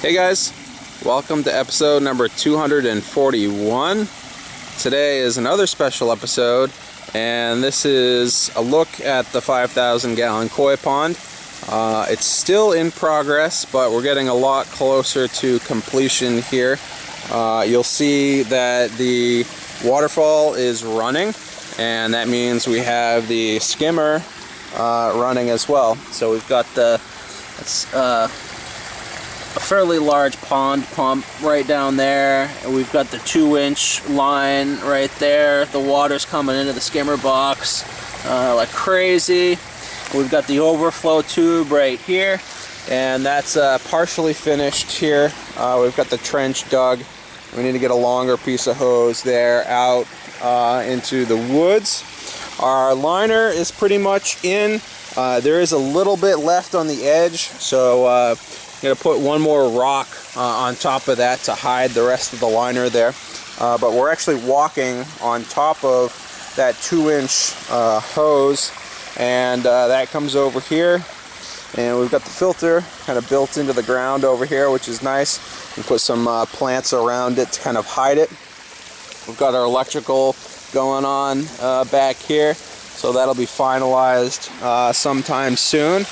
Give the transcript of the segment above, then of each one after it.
Hey guys, welcome to episode number 241. Today is another special episode, and this is a look at the 5,000 gallon koi pond. It's still in progress, but we're getting a lot closer to completion here. You'll see that the waterfall is running, and that means we have the skimmer running as well. So we've got a fairly large pond pump right down there, and we've got the 2-inch line right there. The water's coming into the skimmer box like crazy. We've got the overflow tube right here, and that's partially finished here. We've got the trench dug. We need to get a longer piece of hose there out into the woods. Our liner is pretty much in. There is a little bit left on the edge, so I'm going to put one more rock on top of that to hide the rest of the liner there. But we're actually walking on top of that 2-inch hose, and that comes over here. And we've got the filter kind of built into the ground over here, which is nice. We put some plants around it to kind of hide it. We've got our electrical going on back here, so that'll be finalized sometime soon.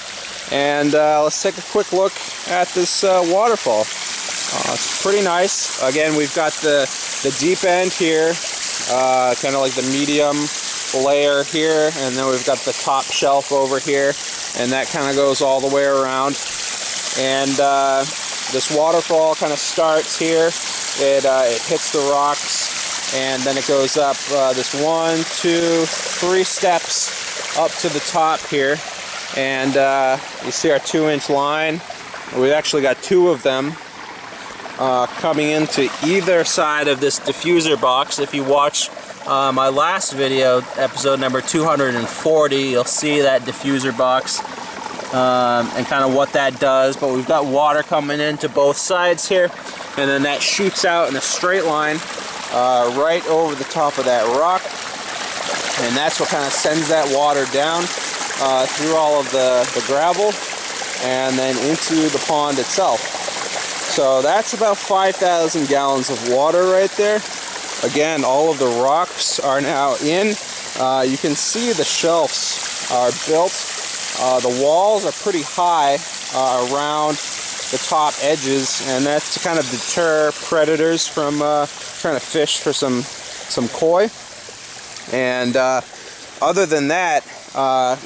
And let's take a quick look at this waterfall. It's pretty nice. Again, we've got the deep end here, kind of like the medium layer here, and then we've got the top shelf over here, and that kind of goes all the way around. And this waterfall kind of starts here. It hits the rocks, and then it goes up this 1, 2, 3 steps up to the top here. And you see our 2-inch line. We've actually got 2 of them coming into either side of this diffuser box. If you watch my last video, episode number 240, you'll see that diffuser box and kind of what that does. But we've got water coming into both sides here, and then that shoots out in a straight line right over the top of that rock, and that's what kind of sends that water down through all of the gravel and then into the pond itself. So that's about 5,000 gallons of water right there. Again, all of the rocks are now in. You can see the shelves are built. The walls are pretty high around the top edges, and that's to kind of deter predators from trying to fish for some koi. And other than that,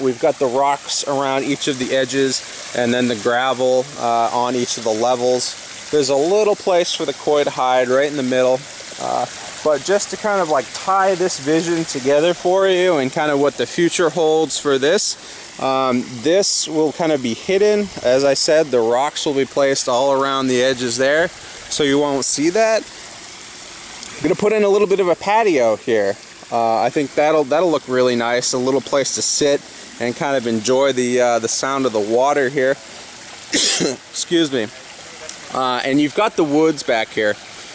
we've got the rocks around each of the edges, and then the gravel on each of the levels. There's a little place for the koi to hide right in the middle. But just to kind of like tie this vision together for you and kind of what the future holds for this, this will kind of be hidden. As I said, the rocks will be placed all around the edges there, so you won't see that. I'm going to put in a little bit of a patio here. I think that'll look really nice. A little place to sit and kind of enjoy the sound of the water here. Excuse me. And you've got the woods back here,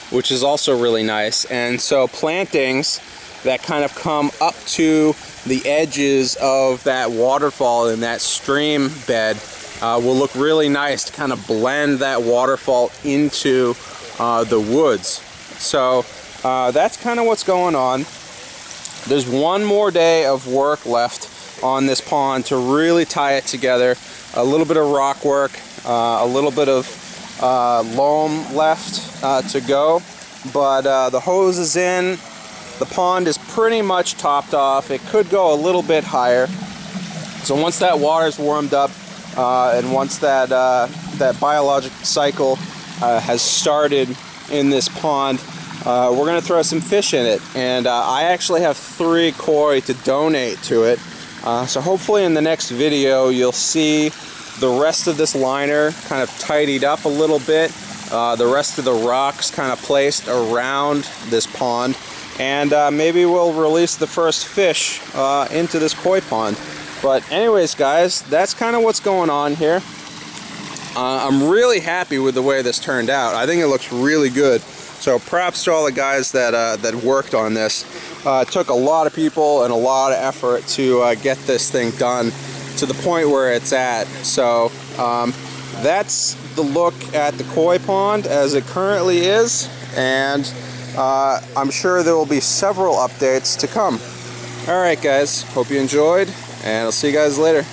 which is also really nice. And so plantings that kind of come up to the edges of that waterfall in that stream bed will look really nice to kind of blend that waterfall into the woods. So that's kind of what's going on. There's one more day of work left on this pond to really tie it together. A little bit of rock work, a little bit of loam left to go, but the hose is in. The pond is pretty much topped off. It could go a little bit higher. So once that water is warmed up and once that biologic cycle has started in this pond, we're going to throw some fish in it, and I actually have 3 koi to donate to it. So hopefully in the next video you'll see the rest of this liner kind of tidied up a little bit, the rest of the rocks kind of placed around this pond, and maybe we'll release the first fish into this koi pond. But anyways guys, that's kind of what's going on here. I'm really happy with the way this turned out. I think it looks really good. So props to all the guys that worked on this. It took a lot of people and a lot of effort to get this thing done to the point where it's at. So that's the look at the koi pond as it currently is, and I'm sure there will be several updates to come. Alright guys, hope you enjoyed, and I'll see you guys later.